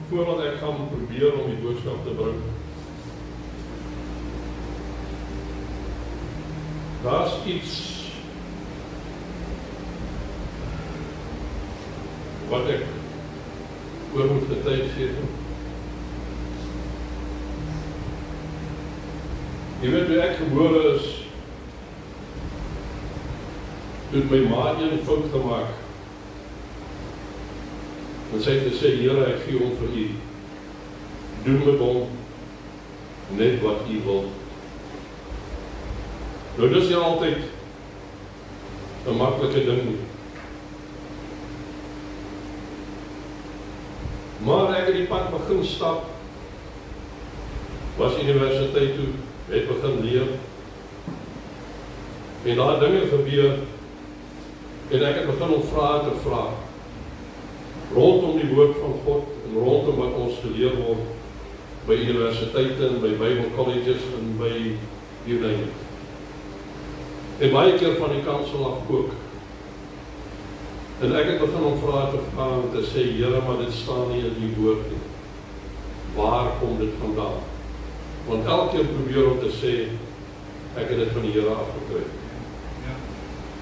voordat ek gaan probeer om die boodskap te bring. Daar's iets wat ek oor moet getuig sê. Jy weet, toe ek gebore is, toe het my ma een fout gemaak. En sy het gesê, Here, ek gee hom vir u. Doen met hom net wat u wil. Nou, dis nie altyd 'n maklike ding nie. Maar ek het die pad begin stap, was universiteit toe, het begin leer, en daar dinge gebeur, en ek het begin om vrae te vra, rondom die woord van God, en rondom wat ons geleer word, by universiteite, en by Bible colleges, en by you name it. En baie keer van die kansel af ook. En ek het begin om vrae te vra en te sê, Here, maar dit staan nie in die woord nie. Waar kom dit vandaan? Want elke keer probeer om te sê, ek het dit van die Here afgekry. Ja.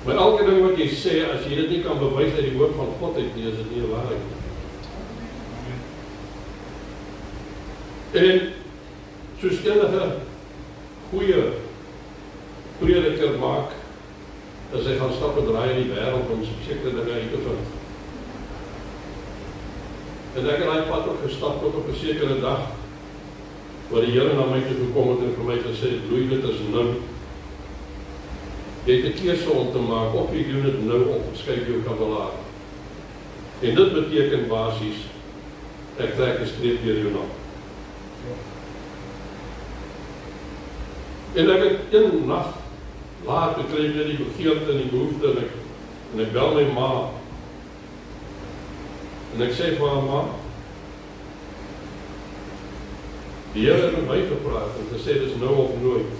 Maar elke ding wat jy sê, as jy dit nie kan bewys uit die woord van God uit nie, is dit nie 'n waarheid nie. En soos enige goeie prediker maak, as hy gaan stap en draai in die wêreld om sekere dinge uit te vind. En ek het daai pad ook gestap tot op 'n sekere dag, waar die Here na my toe gekom het en vir my gesê, Louis, dit is nou. Jy het 'n keuse om te maak, of jy doen dit nou, of skuif jou kavelaar. En dit beteken basies, ek trek 'n streep deur jou naam. En ek het een nag, laat kry ek die begeerte en die behoefte, en ek bel my ma, en ek sê vir haar, ma, die Here het met my gepraat, en gesê, dis nou of nooit.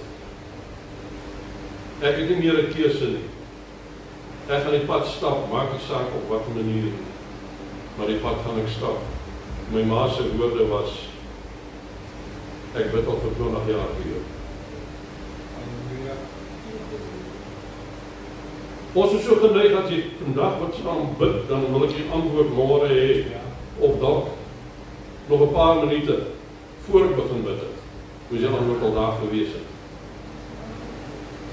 Ek het nie meer 'n keuse nie. Ek gaan die pad stap, maak die saak op wat manier, maar die pad gaan ek stap. My ma se woorde was, ek bid al vir 20 jaar vir jou. Ons is so geneig dat jy vandag wat saam bid, dan wil ek jy antwoord môre hê, of dalk nog 'n paar minute voor ek begin bid het, hoe jy dan ook al daar gewees het.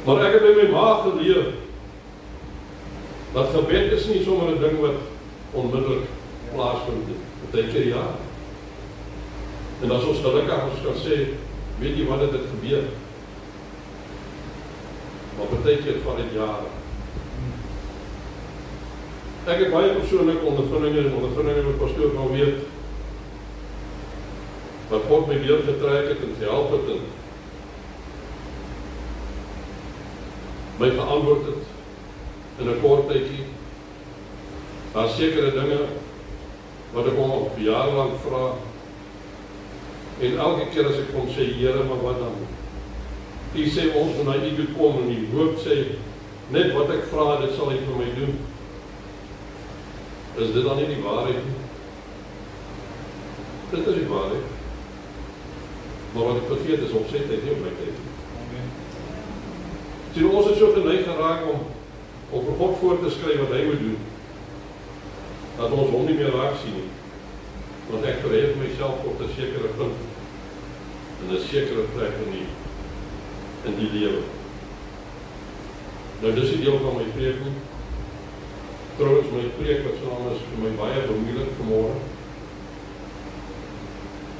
Maar ek het by my ma geleer, dat gebed is nie sommer 'n ding wat onmiddellik plaasvind nie, partykeer ja. En as ons gelukkig ons kan sê, weet jy wat het gebeur? Maar partykeer vat dit jare. Ek het baie persoonlike ondervindinge met pastoor nou weet, wat God my deur getrek het en gehelp het en my geantwoord het in 'n kort tydjie. Daar sekere dinge wat ek hom op jare lank vra, en elke keer as ek hom sê, Here, maar wat dan? U sê ons moet na u toe kom, en die woord sê, net wat ek vra, dit sal hy vir my doen. Is dit dan nie die waarheid nie? Dit is die waarheid. Maar wat ek vergeet is op sy tyd, nie op my tyd. Sien, ons is so geneig geraak om vir God voor te skryf wat hy moet doen, dat ons hom nie meer raak sien nie. Want ek verhef myself op 'n sekere punt, en 'n sekere plek in die lewe. Nou, dis die deel van my preek nie. Trouwens, my preek wat saam is vir my baie bemoeilik vanmôre,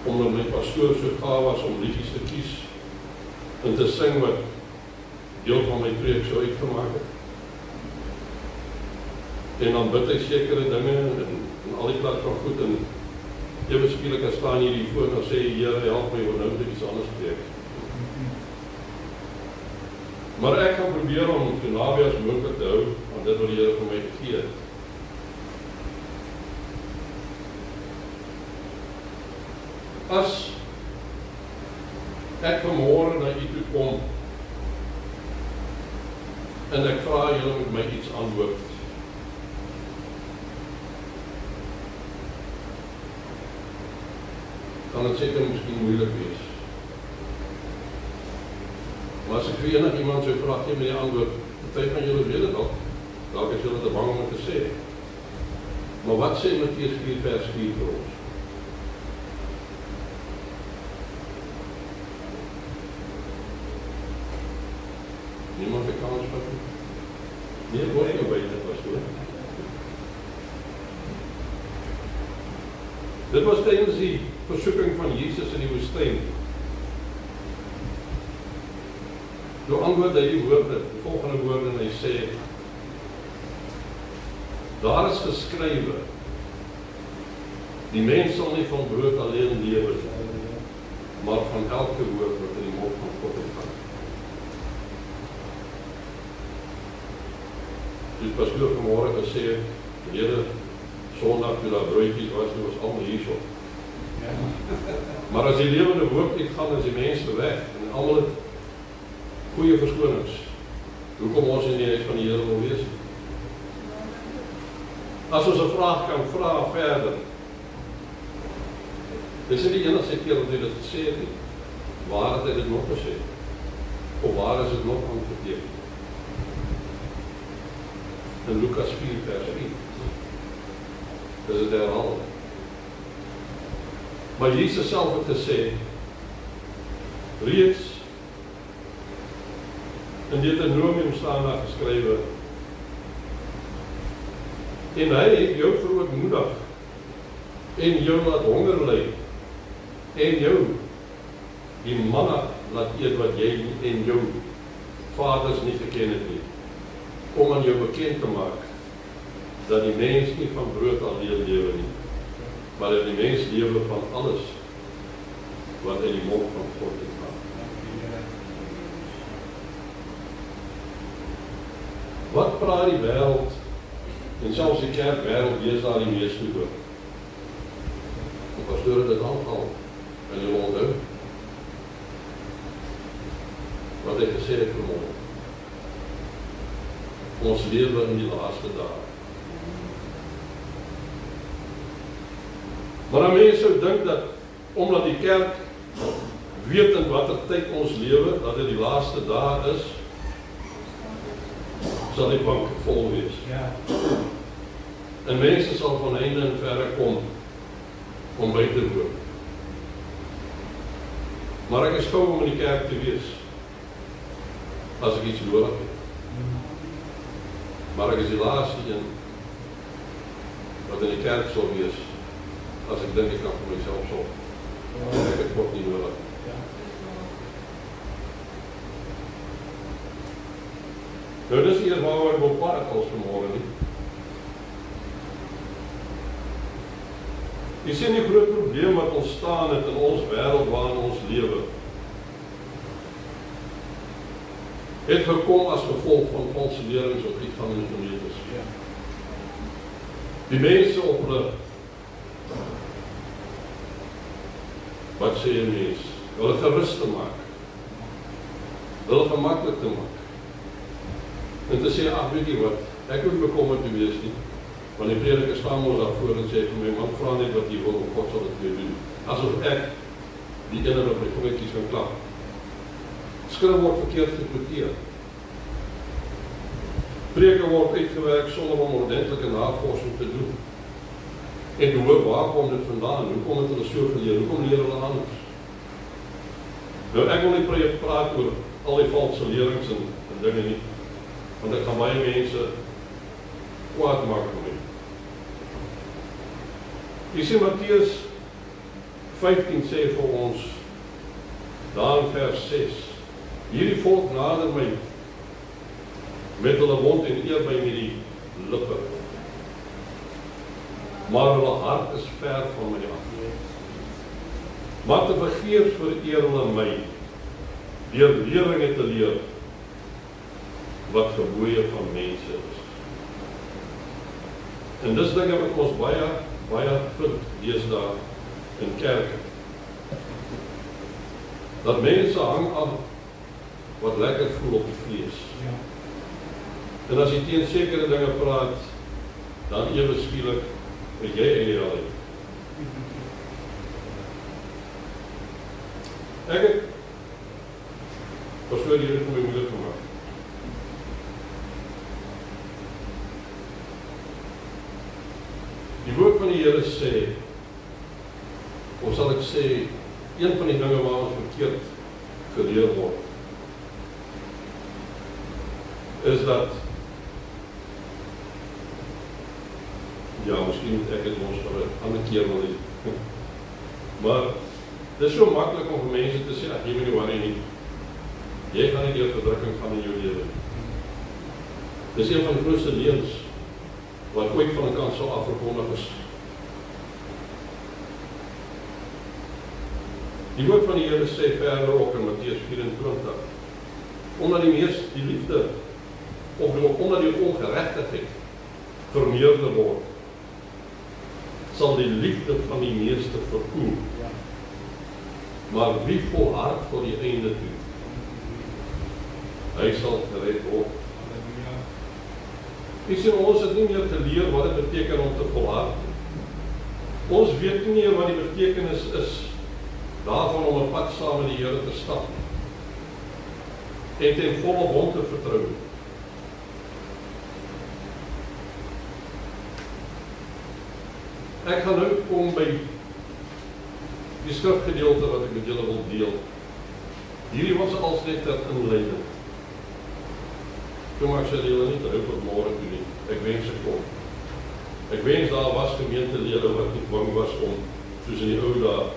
omdat my pastoor so gaaf was om liedjies te kies en te sing wat deel van my preek so uitgemaak het. En dan bid ek sekere dinge en al die plaas van goed, en ewe skielik as staan hier voor en sê, Here, help my, want nou moet ek iets anders preek. Maar ek gaan probeer om so naby as moontlik te hou, want dit wat die Here vir my gegee het. As ek vanmôre na u toe kom, en ek vra julle moet my iets antwoord, kan dit seker miskien moeilik wees. Maar as ek vir enig iemand sou vra, gee my die antwoord, party van julle weet dit al, dalk is julle te bang om te sê. Maar wat sê Matteus 4 vers 4 vir ons? Niemand het kans vat nie. Nee, word nie by dit was hoor. Dit was tydens die versoeking van Jesus in die woestyn. Toe antwoord hy die woorde, die volgende woorde, en hy sê, daar is geskrywe, die mens sal nie van brood alleen lewe, maar van elke woord wat in die mond van God uitgaan. Die pastoor vanmorgen gesê, verlede Sondag toe daar broodjies was, die was allemaal hierso. Ja. Maar as die lewende woord uitgaan, is die mense weg, en allemaal het goeie verskonings. Hoekom ons in die huis van die Here wil wees? As ons 'n vraag kan vra verder, dis nie die enigste keer wat hy dit gesê het nie. Waar het hy dit nog gesê? Of waar is dit nog aangeteken? In Lukas 4 vers 1. Dis dit herhaal. Maar Jesus self het gesê, reeds in Deuteronomium staan daar geskrywe, en hy het jou verootmoedig, en jou laat honger ly, en jou die manna laat eet wat jy en jou vaders nie geken het nie, om aan jou bekend te maak, dat die mens nie van brood alleen lewe nie, maar dat die mens lewe van alles, wat in die mond van God uitgaan. Wat praat die wêreld, en selfs die kerkwêreld wees daar die meeste oor? Die pastoor het dit aangehaal, en jy onthou, wat hy gesê het vanmorgen. Ons lewe in die laaste dae. Maar dan mense sou dink dat, omdat die kerk weet in watter tyd ons lewe, dat dit die laaste dae is, sal die bank vol wees. Ja. En mense sal van heinde en verre kom, om by te woon. Maar ek is gou om in die kerk te wees, as ek iets nodig het. Maar ek is die laaste een, wat in die kerk sal wees, as ek dink ek kan vir myself sorg. Ek het God nie nodig. Nou dis eers waaroor ek wil praat als vanmorgen nie. Jy sien die groot probleem wat ontstaan het in ons wêreld waarin ons lewe, het gekom as gevolg van valse lerings wat uitgaan in die gemeentes. Ja. Die mense op hulle, wat sê een mens, hulle gerus te maak, hulle gemakkelijk te maak, en te sê, ag weet jy wat, ek hoef bekommerd te wees nie, want die prediker staan ons daarvoor en sê vir my, man, vra net wat jy wil, en God sal dit weer doen. Asof ek die ene op my vingertjies kan klap. Skrif word verkeerd gekwoteer. Preke word uitgewerk sonder om ordentlike navorsing te doen. En te hoor, waar kom dit vandaan? Hoe kom het hulle so geleer? Hoe kom leer hulle anders? Nou, ek wil nie praat oor al die valse lerings en dinge nie, want ek gaan baie mense kwaad maak vir my. Jy sê Matteus 15 sê vir ons, daar in vers 6, hierdie volk nader my, met hulle mond en eer my met die lippe, maar hulle hart is ver van my af. Maar te vergeefs vereer hulle my, deur leringe te leer, wat gebooie van mense is. En dis dinge wat ons baie vind deesdae in kerke. Dat mense hang aan wat lekker voel op die vlees. Ja. En as jy teen sekere dinge praat, dan ewe skielik het jy in die raai. Ek het pastoor hier vir my moeder gemaak. Die woord van die Here sê, of sal ek sê, een van die dinge waar ons verkeerd geleer word, is dat, ja, miskien moet ek het ons vir 'n ander keer wil hê, maar dit is so maklik om vir mense te sê, jy moet nie worry nie, jy gaan nie deur verdrukking gaan in jou lewe. Dis een van die grootste leuns wat ooit van 'n kant sou afgekondig is. Die woord van die Here sê verder ook in Matteus 24, omdat die liefde, of omdat die ongeregtigheid vermeerder word, sal die liefde van die meeste verkoel. Maar wie volhard tot die einde toe, hy sal gered word. Ek sê, ons het nie meer geleer wat dit beteken om te volhard. Ons weet nie meer wat die betekenis is daarvan om 'n pad saam met die Here te stap en ten volle hom te vertrou. Ek gaan nou kom by die skrifgedeelte wat ek met julle wil deel. Hierdie was als net ter inleiding. Kom ek sê julle nie terug op môre toe nie. Ek wens ek kom. Ek wens daar was gemeentelede wat nie bang was om soos in die ou dae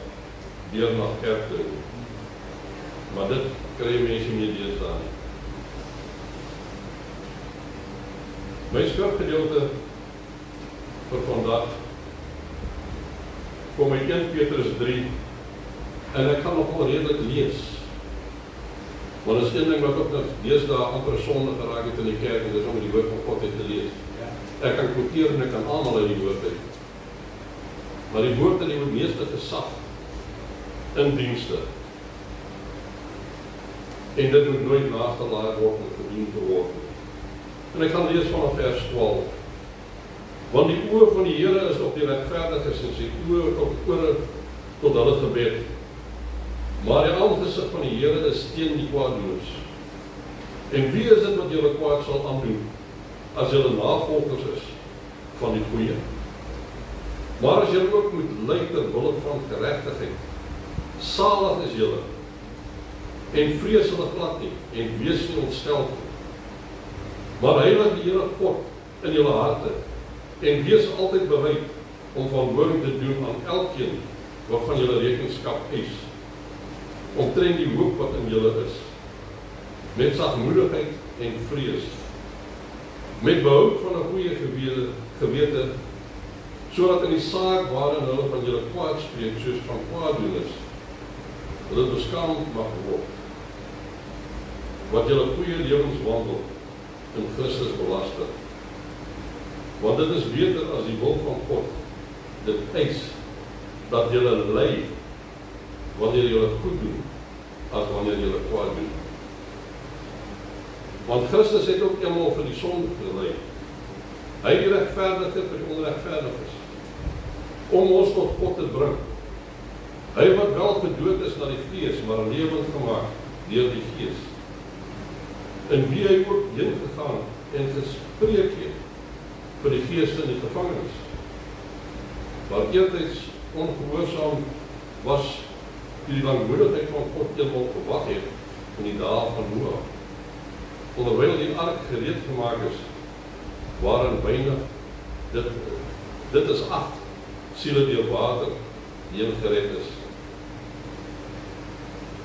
deur na kerk te gaan. Maar dit kry mense nie deesdae nie. My skrifgedeelte vir vandag kom uit 1 Petrus 3 en ek kan nogal redelik lees. Maar dit is een ding wat ook nog deesdae amper sonde geraak het in die kerk en dis om die woord van God uit te lees. Ek kan quoteer en ek kan almal uit die woord uit. Maar die woord het die meeste gesag in dienste. En dit moet nooit nagelaat word om gedien te word. En ek gaan lees vanaf vers 12. Want die oë van die Here is op die regverdiges en sy oë tot hulle gebed. Maar die aangesig van die Here is teen die kwaaddoeners. En wie is dit wat julle kwaad sal aandoen, as julle navolgers is van die goeie? Maar as julle ook moet ly ter wille van geregtigheid, salig is julle, en vrees hulle glad nie, en wees nie ontstel nie. Maar heilig die Here God in julle harte, en wees altyd bereid om verantwoording te doen aan elkeen waarvan julle rekenskap eis, omtrent die hoop wat in julle is, met sagmoedigheid en vrees, met behoud van 'n goeie gewete, sodat in die saak waarin hulle van julle kwaad spreek, soos van kwaaddoeners, hulle beskaamd mag word, wat julle goeie lewenswandel in Christus belasting. Want dit is beter as die wil van God dit eis, dat julle ly wanneer julle goed doen, as wanneer julle kwaad doen. Want Christus het ook eenmaal vir die sonde gely. Hy die regverdige vir die onregverdiges, om ons tot God te bring. Hy wat wel gedood is na die vlees, maar lewend gemaak deur die Gees. In wie hy ook heen gegaan en gespreek het vir die geeste in die gevangenis, waar eertyds ongehoorsaam was, die langmoedigheid van God eenmaal gewag het in die dae van Noa, onderwyl die ark gereed gemaak is, waarin byna dit is 8 siele deur water heen gered is,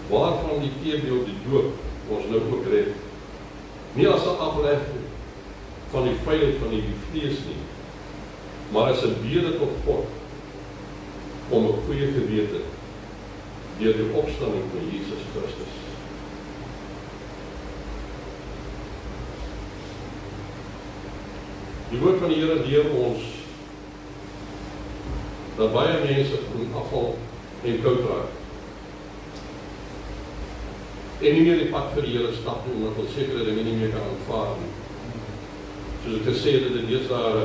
waarvan die teebeeld die doop ons nou ook red, nie as 'n aflegging van die vyand van die vlees nie, maar as 'n bede tot God om 'n goeie gewete deur die opstanding van Jesus Christus. Die woord van die Here leer ons dat baie mense in afval en koud raak en nie meer die pad vir die Here stap nie, omdat ons sekere dinge nie meer kan aanvaar nie. Soos ek gesê het, dit is daar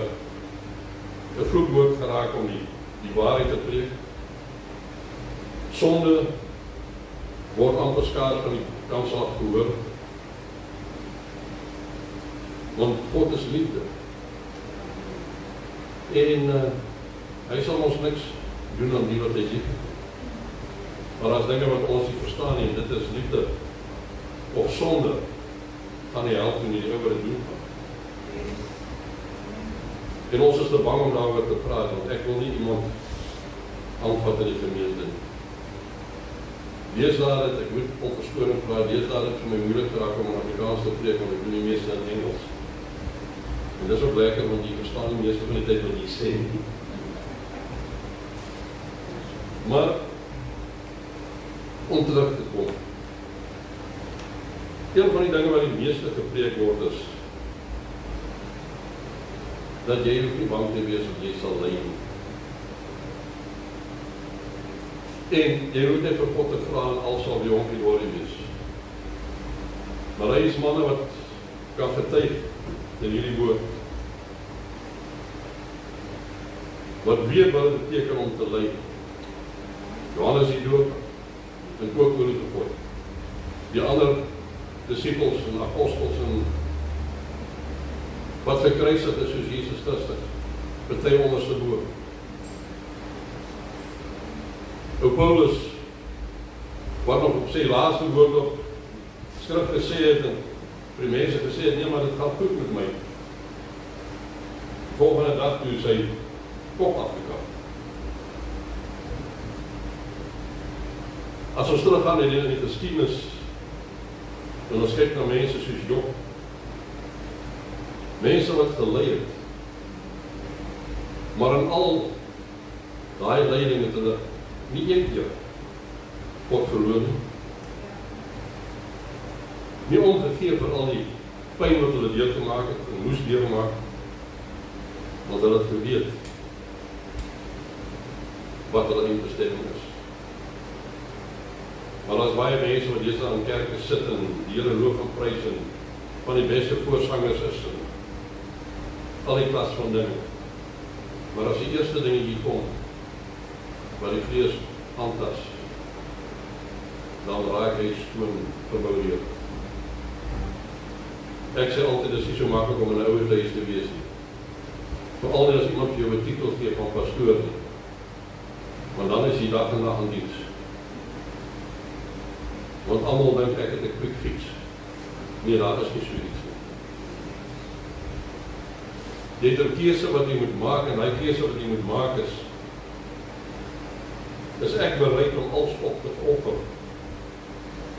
'n vloekwoord geraak om die waarheid te preek. Sonde word amper skaars van die kans af gehoor. Want God is liefde. En hy sal ons niks doen aan die wat hy lief het. Maar as dinge wat ons nie verstaan nie, dit is liefde of sonde, gaan hy help in die oor dit doen. En ons is te bang om daaroor te praat, want ek wil nie iemand aanvat in die gemeente nie. Lees daar dit, ek moet om verskoning vra, lees daar dit vir my moeilik geraak om in Afrikaans te preek, want ek doen die meeste in Engels. En dis ook lekker, want jy verstaan die meeste van die tyd wat jy sê. Maar, om terug te kom, een van die dinge wat die meeste gepreek word is, dat jy hoef nie bang te wees wat jy sal ly nie. En jy hoef net vir God te vra en al sal die honkie glorie wees. Maar hy is manne wat kan getuig in hierdie woord. Wat weet wat het beteken om te ly. Johannes die Doper en ook oor te gooi. Die ander disciples en apostels en wat gekruisig is soos Jesus Christus, party onderste bo. Ou Paulus, wat nog op sy laaste woord op skrif gesê het, en vir die mense gesê het, nee, maar dit gaan goed met my. Volgende dag toe sy kop afgekap. As ons teruggaan in die geskiedenis, en ons kyk na mense soos Job, mense wat gelei het, maar in al daai leiding het hulle nie een keer God verloor nie. Nie omgegee vir al die pyn wat hulle deurgemaak het, en moes deurgemaak, want hulle het geweet wat hulle eindbestemming is. Maar as baie mense wat deesdae in kerke sit en die Here loof en prys en van die beste voorsangers is en al die klas van dinge. Maar as die eerste dinge hier kom, wat die vlees aantas, dan raak hy skoon verboudeer. Ek sê altyd, dit is nie so maklik om in 'n ouer huis te wees nie. Veral nie as iemand vir jou 'n titel gee van pastoor nie. Want dan is die dag en nag aan diens. Want almal dink ek het 'n quick fix. Nee, daar is nie so iets nie. Jy het 'n keuse wat jy moet maak, en die keuse wat jy moet maak is ek bereid om alles op te offer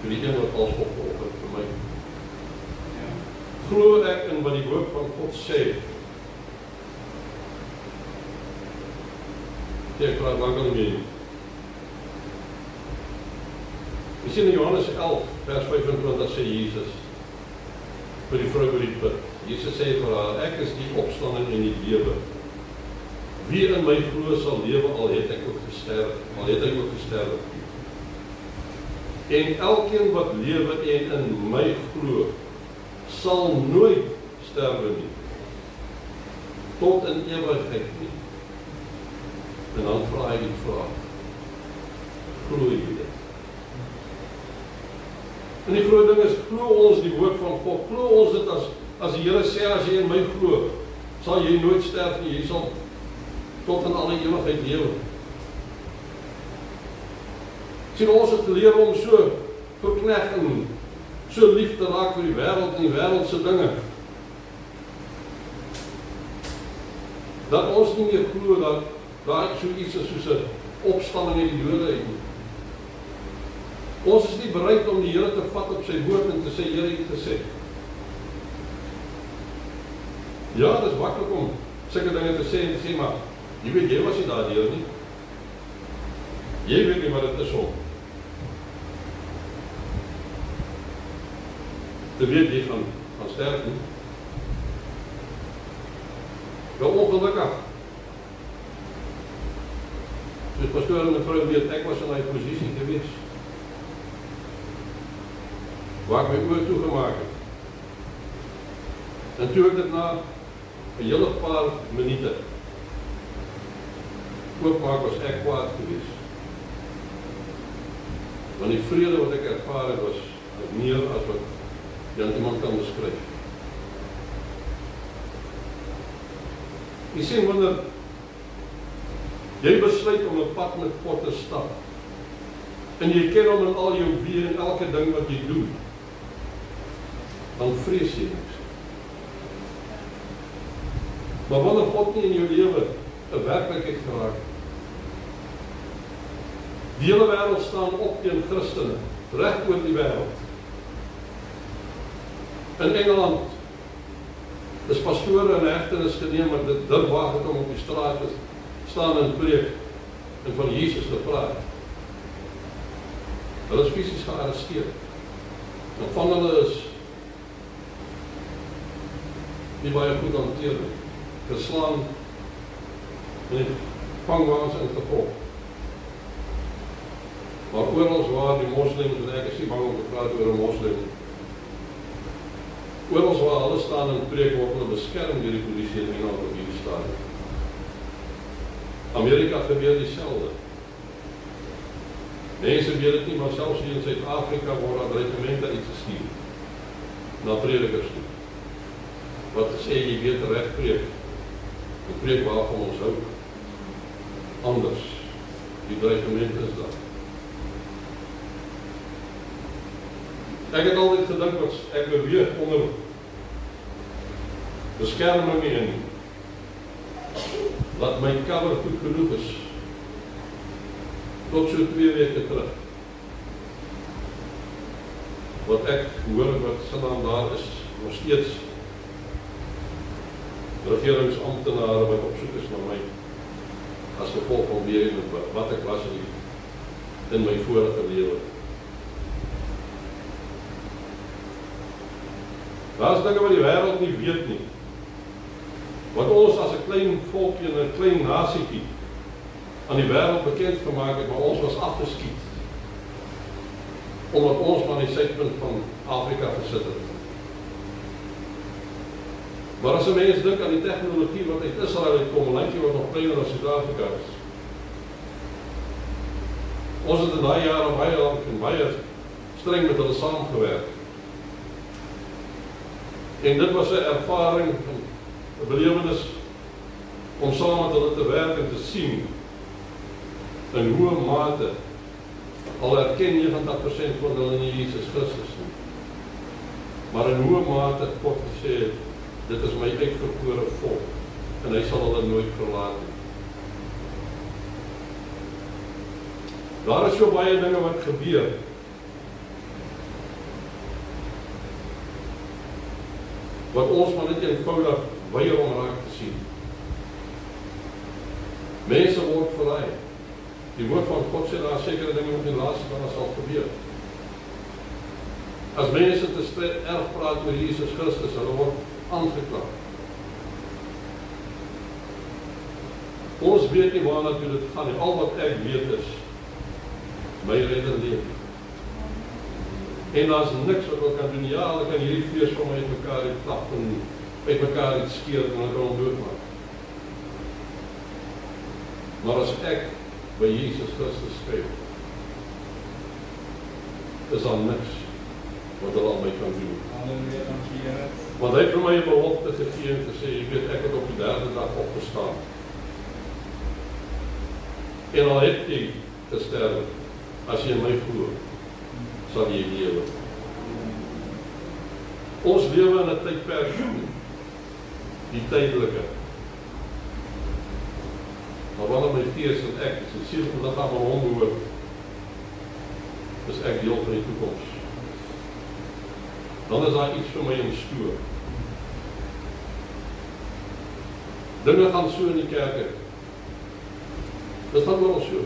vir die een wat alles opgeoffer vir my. Glo ek in wat die woord van God sê. Ek praat langer mee. Jy sien in Johannes 11, vers 25 sê Jesus vir die vrou by die put. Jesus sê vir haar, ek is die opstanding en die lewe. Wie in my glo sal lewe, al het ek ook gesterf. En elkeen wat lewe en in my glo, sal nooit sterwe nie. Tot in ewigheid nie. En dan vra hy die vraag, glo jy dit? En die groot ding is, glo ons die woord van God, glo ons dit as die Here sê, as jy in my glo, sal jy nooit sterf nie, jy sal tot in alle ewigheid lewe. Sien, ons het geleer om so verkneg en so lief te raak vir die wêreld en die wêreldse dinge, dat ons nie meer glo dat daar so iets is soos 'n opstanding uit die dode uit nie. Ons is nie bereid om die Here te vat op sy woord en te sê, Here het gesê. Ja, dit is maklik om sulke dinge te sê en te sê, maar jy weet, jy was nie daardeur nie. Jy weet nie wat dit is om te weet jy gaan sterf nie. Wel ongelukkig. Soos pastoor en 'n vrou weet, ek was in daai posisie gewees. Waar ek my oor toegemaak het. En toe ek dit na 'n hele paar minute oopmaak, was ek kwaad gewees. Want die vrede wat ek ervaar het was meer as wat iemand kan beskryf. Jy sien, wanneer jy besluit om 'n pad met God te stap, en jy ken hom in al jou weë en elke ding wat jy doen, dan vrees jy niks. Maar wanneer God nie in jou lewe 'n werklikheid geraak, die hele wêreld staan op teen Christene, reg oor die wêreld. In Engeland is pastore in hegtenis geneem, want dit durwaag het om op die straat te staan en preek en van Jesus te praat. Hulle is fisies gearresteer. En van hulle is nie baie goed hanteer nie, geslaan en die vangwaans ingepop. Maar oral waar die moslims, en ek is nie bang om te praat oor 'n moslim, oral waar hulle staan en preek word hulle beskerm deur die polisie en mense op hierdie stadium. Amerika gebeur dieselfde. Mense weet dit nie, maar selfs hier in Suid-Afrika word daar dreigemente uitgestuur na predikers toe. Wat sê jy weet reg preek. Die preek waarvan ons hou. Anders. Die dreigement is daar. Ek het altyd gedink dat ek beweeg onder beskerming en dat my cover goed genoeg is. Tot so 2 weke terug. Wat ek hoor wat gedaan daar is, nog steeds regeringsamptenare wat op soek is na my as gevolg van weer wat ek was in my vorige lewe. Daar is dinge wat die wêreld nie weet nie. Wat ons as 'n klein volkie en 'n klein nasietjie aan die wêreld bekend gemaak het, maar ons was afgeskiet. Omdat ons maar die suidpunt van Afrika gesit het. Maar as 'n mens dink aan die tegnologie wat uit Israel uitkom, 'n landjie wat nog kleiner as Suid-Afrika is. Ons het in daai jare baie lank en baie streng met hulle saamgewerk. En dit was 'n ervaring, 'n belewenis om saam met hulle te werk en te sien in hoe mate al erken 90% van hulle nie Jesus Christus nie. Maar in hoe mate God gesê het, dit is my uitverkore volk en hy sal hulle nooit verlaat nie. Daar is so baie dinge wat gebeur. Wat ons maar net eenvoudig weier om raak te sien. Mense word verlei. Die woord van God sê daar sekere dinge wat in die laaste dae sal gebeur. As mense te erg praat oor Jesus Christus, hulle word aangekla. Ons weet nie waarna toe dit gaan nie. Al wat ek weet is my redder leef. En daar's niks wat ek kan doen. Ja, ek kan hierdie vlees van my uitmekaar klap en uitmekaar skeer en ek kan hom doodmaak. Maar as ek by Jesus Christus skryf, is daar niks wat hulle aan my kan doen. Halleluja, dankie Here. Want hy het vir my 'n belofte gegee en gesê, jy weet, ek het op die 3de dag opgestaan. En al het jy gesterf, as jy in my glo, sal jy lewe. Ons lewe in 'n tydperk, die tydelike. Maar wanneer my gees en ek, as die siel en liggaam aan hom behoort, is ek deel van die toekoms. Dan is daar iets vir my in stoor. Dinge gaan so in die kerke. Dit gaan oral so.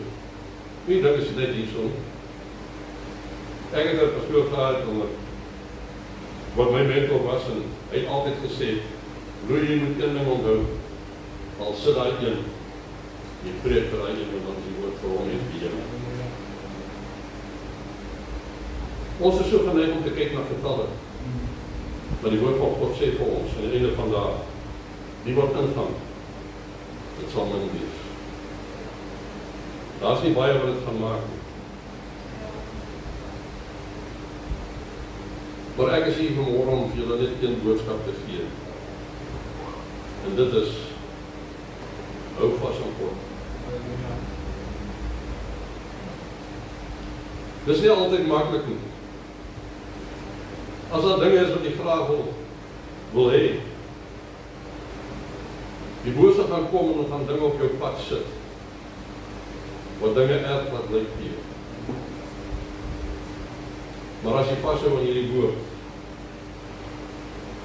Nie dink is net hierso. Ek het 'n pastoor gehad wat my mentor was en hy het altyd gesê, "Roei, jy moet een ding onthou, al sit daai een, jy preek vir daai een wat die woord vir hom het gee." Ons is so geneig om te kyk na getalle. Maar die woord van God sê vir ons, aan die einde van daai, die wat ingaan, dit sal min wees. Daar is nie baie wat dit gaan maak nie. Maar ek is hier vanmôre om vir julle net een boodskap te gee. En dit is, hou vas aan God. Dis nie altyd maklik nie. As daar dinge is wat jy graag wil hê, die bose gaan kom en gaan dinge op jou pad sit, wat dinge erg wat lyk vir jou. Maar as jy vashou aan hierdie woord,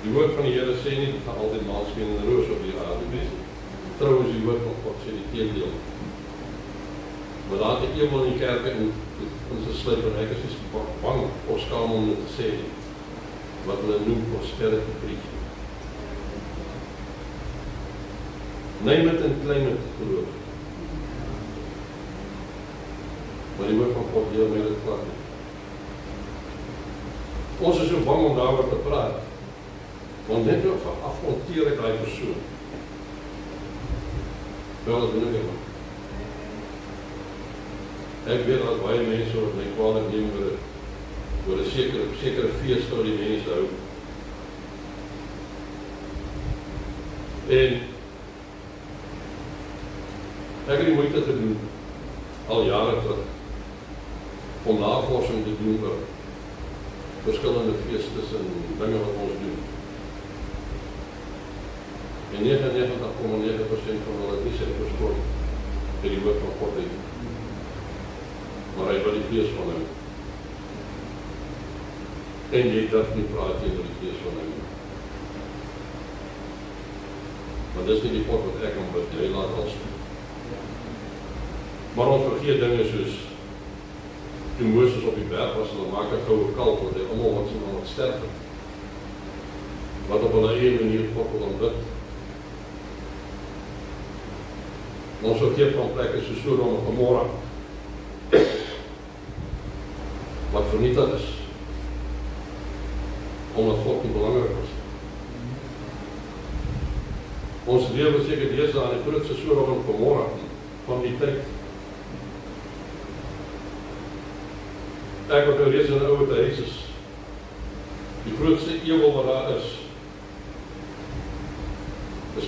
die woord van die Here sê nie, dit gaan altyd maansbeen en roos op die aarde wees. Trouwens, die woord van God sê die teendeel. Maar daar het ek eenmaal in die kerk in gesluit, en ek is nie bang of skaam om dit te sê, wat hulle noem prosperity preaching. Neem het en klein het geloof. Maar die woord van God leer my dit klaar nie. Ons is so bang om daaroor te praat, want net ook van afronteer ek die persoon. Wel, dat doen ek nie. Ek weet dat baie mense wat my kwalijk neem oor 'n sekere feest waar die mense hou. En ek het die moeite gedoen, al jare terug, om navorsing te doen oor verskillende feestes en dinge wat ons doen. En 99,9% van hulle nie sy verstaan met die woord van God uit. Maar hy wil die gees van hom. En jy durf nie praat oor die gees van hom. Maar dis nie die God wat ek aanbid, hy laat ons toe. Maar ons vergeet dinge soos toe Moses op die berg was, hulle maak 'n goue kalf, want hy almal wat sien wat sterf het. Wat op hulle eie manier God wil aanbid. Ons vergeet van plekke soos Sodom en Gomorra, wat vernietig is, omdat God nie belangrik is. Ons lewe seker deesdae aan die grootste Sodom en Gomorra van die tyd. Ek wat nou reeds in 'n ouer huis is, die grootste ewel wat daar is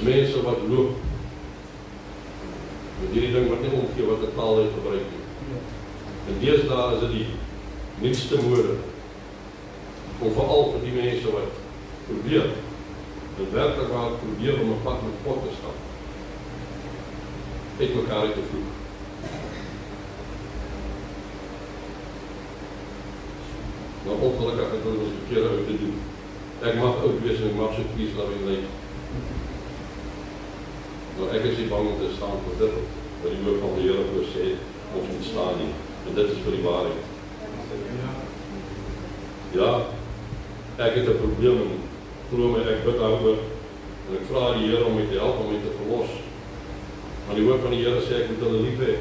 mense wat loop met hierdie ding wat nie omgee wat 'n taal hy gebruik nie. En deesdae is dit die nuutste mode om veral vir die mense wat probeer, en werklik waar probeer om 'n pad met God te stap, uit mekaar uit te vloek. Maar ongelukkig het ons verkeerde uit te doen. Ek mag oud wees en ek mag so kies dat my lyk. Maar ek is nie bang om te staan vir dit, wat die woord van die Here vir sê, ons moet staan nie. En dit is vir die waarheid. Ja, ek het 'n probleem en glo my, ek bid daaroor en ek vra die Here om my te help, om my te verlos. Maar die woord van die Here sê ek moet hulle lief hê.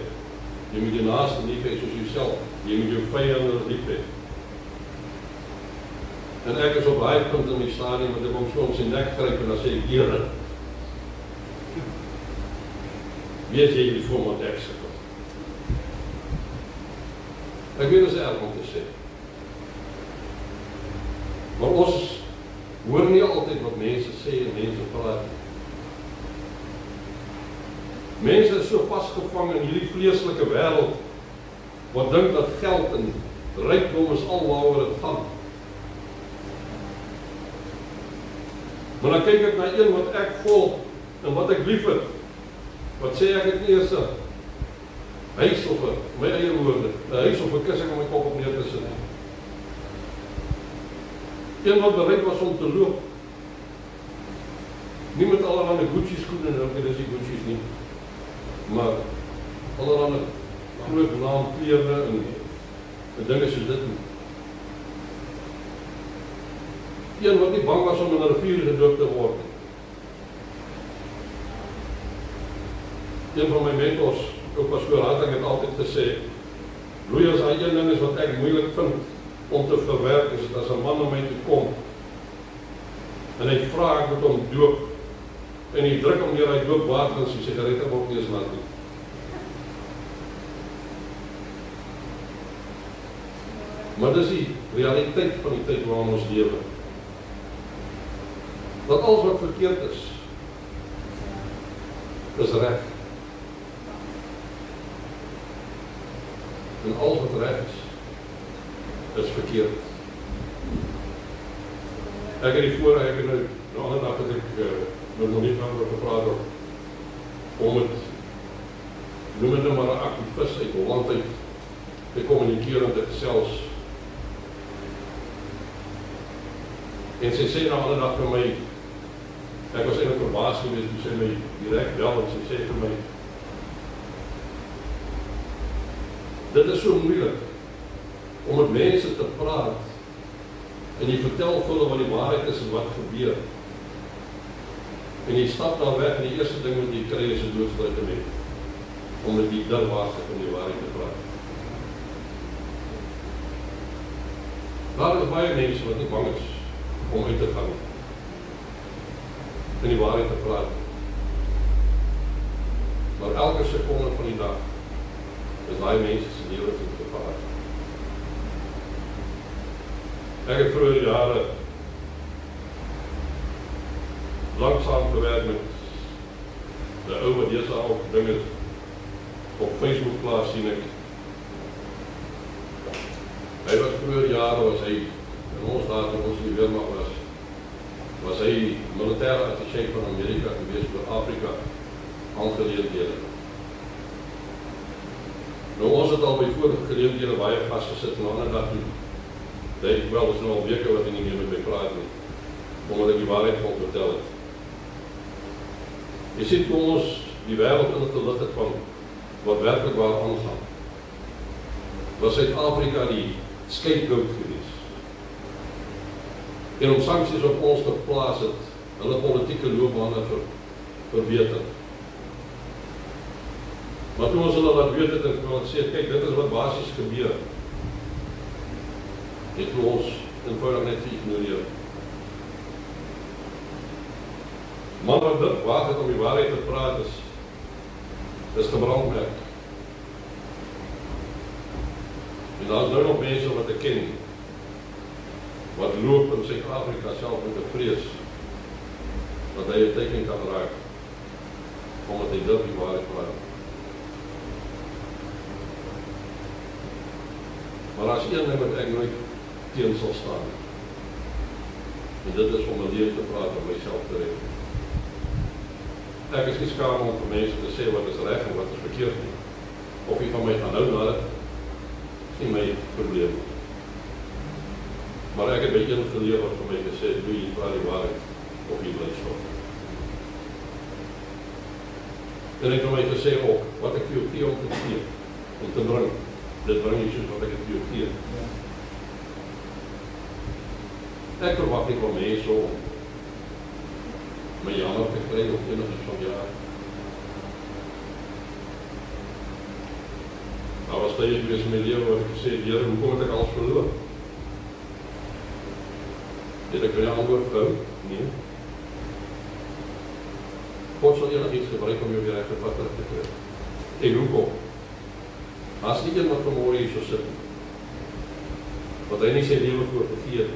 Jy moet jou naaste lief hê soos jouself. Jy moet jou vyande lief hê. En ek is op baie punt in die stadium, want ek kom so om sy nek gryp en dan sê ek, Here, weet jy die vorm wat ek sê? Ek weet dit is erg om te sê. Maar ons hoor nie altyd wat mense sê en mense praat. Mense is so vasgevang in hierdie vleeslike wêreld, wat dink dat geld en rykdom is alwaaroor dit gaan. Maar dan kyk ek na een wat ek volg en wat ek lief het. Wat sê ek het nie eers 'n huis of my eie woorde, 'n huis of 'n kussing om my kop op neer te sit. Een wat bereid was om te loop. Nie met allerhande Gucci skoene en ook dis nie Gucci's nie. Maar allerhande groot naam klere en dinge soos dit. Een wat nie bang was om in 'n rivier gedoop te word. Een van my mentors, ook pastoor Harting, het altyd gesê, Louis, as hy een ding is wat ek moeilik vind om te verwerk, is dit as 'n man na my toe kom en hy vra ek moet hom doop en hy druk hom deur hy doopwater en sy sigarette word nie eens laat nie. Maar dis die realiteit van die tyd waarin ons lewe. Dat alles wat verkeerd is reg. En alles wat reg is verkeerd. Ek het die voorreg, ek het nou, die ander dag het ek met Monique oor gepraat om het, noem het nou maar 'n aktivis uit Holland uit te kommunikeer en te gesels. En sy sê nou ander dag vir my, ek was eintlik verbaas geweest toe sy my direk bel en sy sê vir my, dit is so moeilik om met mense te praat en jy vertel vir hulle wat die waarheid is en wat gebeur. En jy stap daar weg en die eerste ding wat jy kry is 'n doodsluit in om met die dirwaardig om die waarheid te praat. Daar is baie mense wat nie bang is om uit te gaan en die waarheid te praat. Maar elke sekonde van die dag is daai mense se lewens in gevaar. Ek het vroeër jare langsaam gewerk met 'n ou wat dese al dinge op Facebook plaas sien ek. Hy was vroeër jare was hy in ons dae toe ons in die weermag was hy militêre attaché van Amerika gewees vir Afrika aangeleenthede. Nou ons het al by vorige geleenthede baie vasgesit en 'n ander dag toe dink wel, is nou al weke wat hy nie meer met my praat nie, omdat ek die waarheid van vertel het. Jy sien hoe ons die wêreld ingelig het van wat werklik waar aangaan. Was Suid-Afrika die scapegoat gewees. En om sanksies op ons te plaas het, hulle politieke loopbane verbeter. Maar toe ons hulle laat weet het en ons sê, kyk, dit is wat basies gebeur. Het ons eenvoudig net geïgnoreer. Man wat dit waag het om die waarheid te praat is gebrandmerk. En daar is nou nog mense wat ek ken, wat loop in Suid-Afrika self met 'n vrees, dat hy 'n teken kan raak, omdat hy dit die waarheid praat. Maar as een ding wat ek nooit teen sal staan, en dit is om 'n leer te praat om myself te red. Ek is nie skaam om vir mense te sê wat is reg en wat is verkeerd nie. Of jy van my gaan hou na dit, is nie my probleem. Maar ek het by een geleer wat vir my gesê, doe jy praat die waarheid, of jy bly stil. En ek het vir my gesê ook, wat ek vir jou gee om te gee, om te bring, dit bring jy soos wat ek het vir jou gee. Ek verwag nie van mense om my jammer te kry op enige van jaar. Daar was tye gewees in my lewe wat ek gesê, Here, hoekom het ek alles verloor? Het ek vir jou antwoord gehou? Nee. God sal enigiets gebruik om jou weer reg te vat terug te kry. En hoekom? As nie een wat vanmôre hier so sit, wat hy nie sy lewe voor gegee het.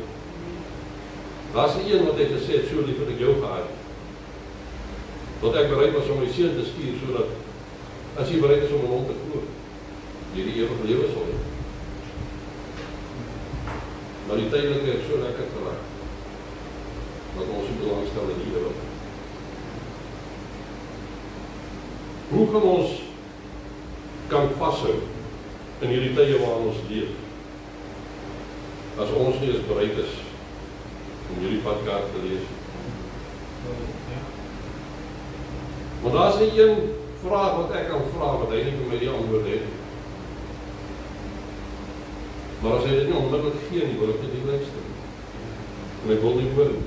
Daar's nie een wat hy gesê het, so lief het ek jou gehad. Dat ek bereid was om my seun te stuur, sodat as jy bereid is om hom te koop, jy die ewige lewe sal hê. Maar die tydelike het so lekker geraak, dat ons nie belangstel in die ewige. Hoe kan ons vashou in hierdie tye waarin ons leef, as ons nie eens bereid is om hierdie padkaart te lees? Want daar is nie een vraag wat ek kan vra, wat hy nie vir my die antwoord het. Maar as hy dit nie onmiddellik gee nie, wil ek dit nie luister. En ek wil nie hoor nie.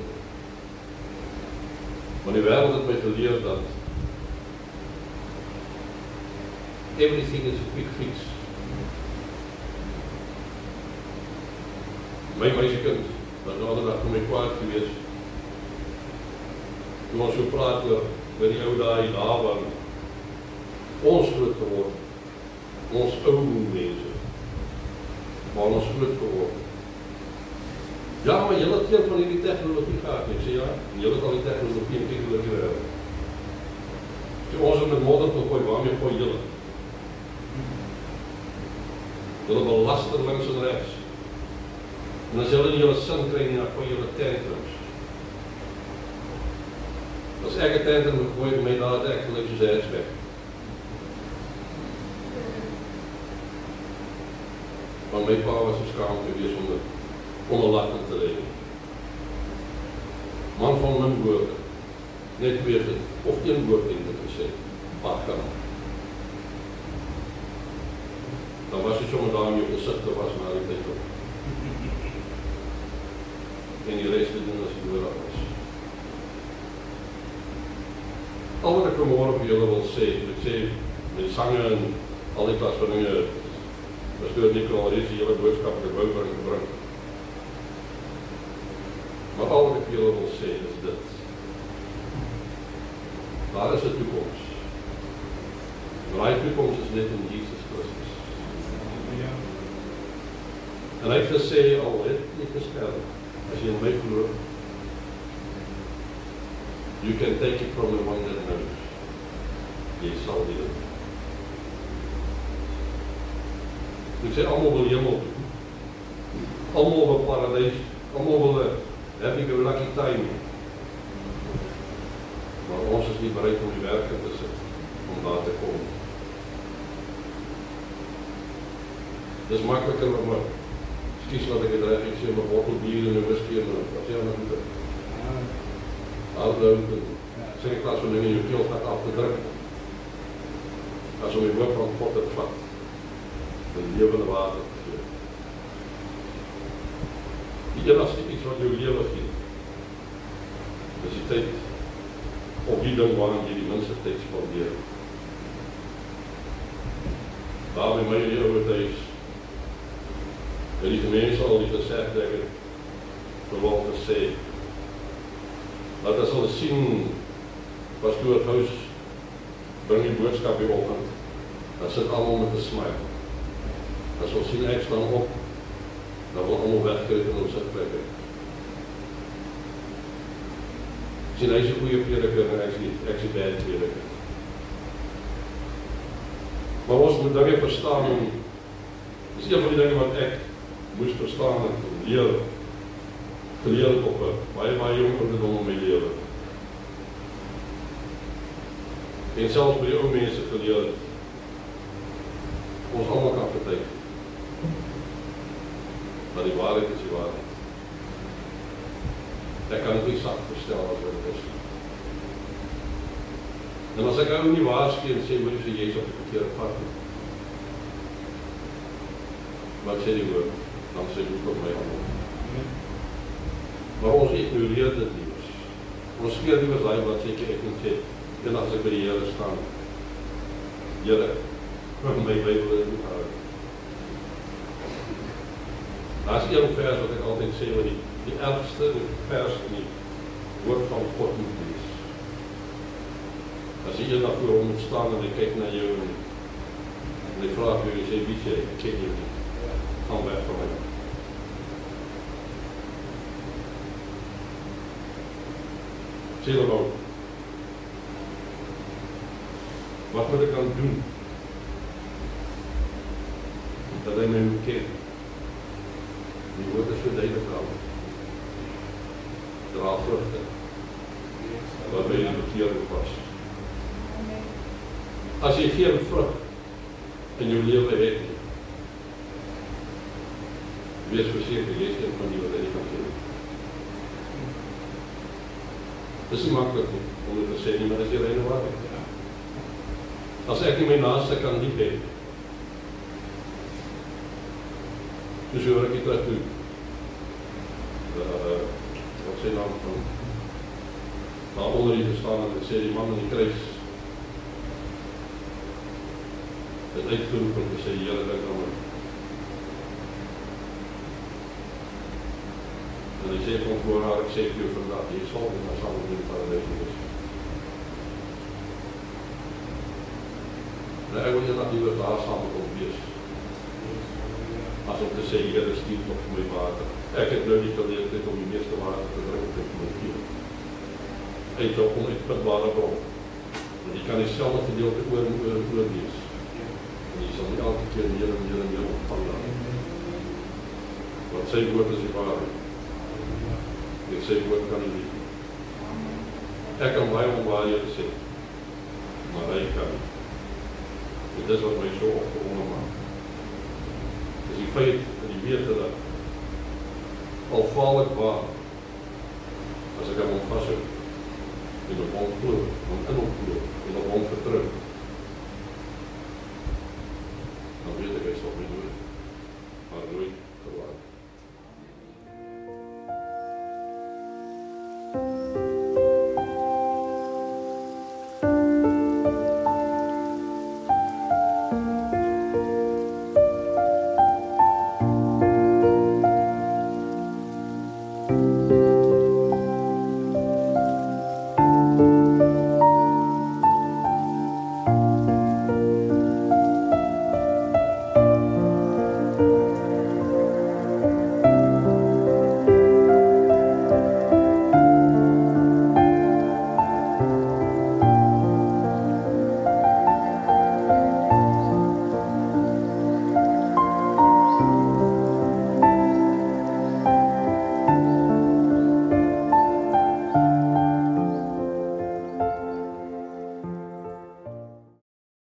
Want die wêreld het my geleer dat everything is a quick fix. My meisiekind, wat nou ander dag vir my kwaad gewees, toe ons so praat oor die ou daai waar ons groot geword, ons ou mense. waar ons groot geword. Ja, maar julle het een van hierdie tegnologie gehad. Ek sê ja, en julle het al die tegnologie en tegnologie wêreld. So ons het met modder gegooi, waarmee gooi julle? Julle belaster links en regs. En as julle nie julle sin kry nie, dan gooi julle tantrums. As ek 'n tantrum gegooi het, my daad ek gelyk soos 'n hatchback. Want my pa was so skaam gewees om 'n lat te lê. Man van min woorde, net weet het, of een woord in dit gesê, wat kan. Dan was hy sommer daar in jou gesig te was na die tyd op. En die rest te doen as die nodig was. Al wat ek vanmorgen vir julle wil sê, ek sê, met sange en al die klas van dinge, Pastoor Nico al reeds die hele boodskap in die bouwbring gebring. Maar al wat ek vir julle wil sê is dit. Daar is 'n toekoms. Maar die toekoms is net in Jesus Christus. En hy het gesê, al het nie gestel, as jy in my glo, you can take it from the one that knows. Jy sal dit doen. Ek sê, almal wil hemel toe. Almal wil paradys, almal wil 'n happy go lucky time. Maar ons is nie bereid om die werk in te sit, om daar te kom. Dis makliker om excuse wat ek het reg, ek sê, my bottel bier en 'n whisky en wat sê nou goed. Alhoewel, sê ek plaas van dinge in jou keel gaat af te druk. As om die woord van God te vat, die lewende water te gee. Die enigste iets wat jou lewe gee, is die tyd op die ding waarin jy die minste tyd spandeer. Daar by my in die oude thuis, het die mense al die gesegd ek het gewoon gesê, dat as hulle sien, Pastoor Gous bring die boodskap die oggend, dan sit almal met 'n smile. As ons sien ek staan op, dan wil almal wegkruip in ons sitplekke. Sien, hy is 'n goeie prediker en ek is 'n bad prediker. Maar ons moet dinge verstaan en dis een van die dinge wat ek moes verstaan en geleer op 'n baie jong ouderdom in my lewe. En selfs by die ou mense geleer het, ons almal kan vertuig. Maar die waarheid is die waarheid. Ek kan het nie sak verstel as wat het is. En as ek ou nie waarsku en sê, hoor jy is op die verkeerde pad. Wat sê die woord? Dan sê die op my handen. Maar ons ignoreer dit nie. Ons skeer nie was daai wat sê ek moet sê, en as ek by die Here staan, Here, my Bybel is nie hou. Daar is een vers wat ek altyd sê, wat die ergste vers in die woord van God moet wees. As jy eendag voor hom moet staan en hy kyk na jou en hy vraag jou, jy sê, wie sê, ek ken jou nie. Gaan weg van my. Sê dan ook, wat moet ek dan doen? Dat hy my moet ken. Die woord is so duidelik al. Dra vrugte. Waarby jy verkeerd was. As jy geen vrug in jou lewe het nie, wees verseker, jy is een van die wat hy nie kan ken. Dit is nie maklik nie, om dit te sê nie, maar dit is die reine waarheid. As ek nie my naaste kan lief hê, dus hoor ek die terug toe, wat sy naam van, daar onder die gestaan en sê die man in die kruis, het uitgeroep en gesê, Here, dink aan my. En hy sê van voor haar, ek sê vir jou vandag, jy sal nie maar saam met die paradijs wees. En ek wil eendag liever daar saam met ons wees. as om te sê, Here, stuur nog vir my water. Ek het nou die geleentheid om die meeste water te drink wat ek moet gee. Uit 'n onuitputbare bron. Want jy kan dieselfde gedeelte oorlees. En jy sal nie elke keer meer en meer en meer ontvang dan. Want sy woord is die waarheid. En sy woord kan nie lieg. Ek kan baie onwaarhede sê, maar hy kan nie. En dis wat my so opgewonde maak. Dis die feit en die wete dat al val ek waar, as ek aan hom vashou, en op hom glo, hom in hom glo, en op hom vertrou,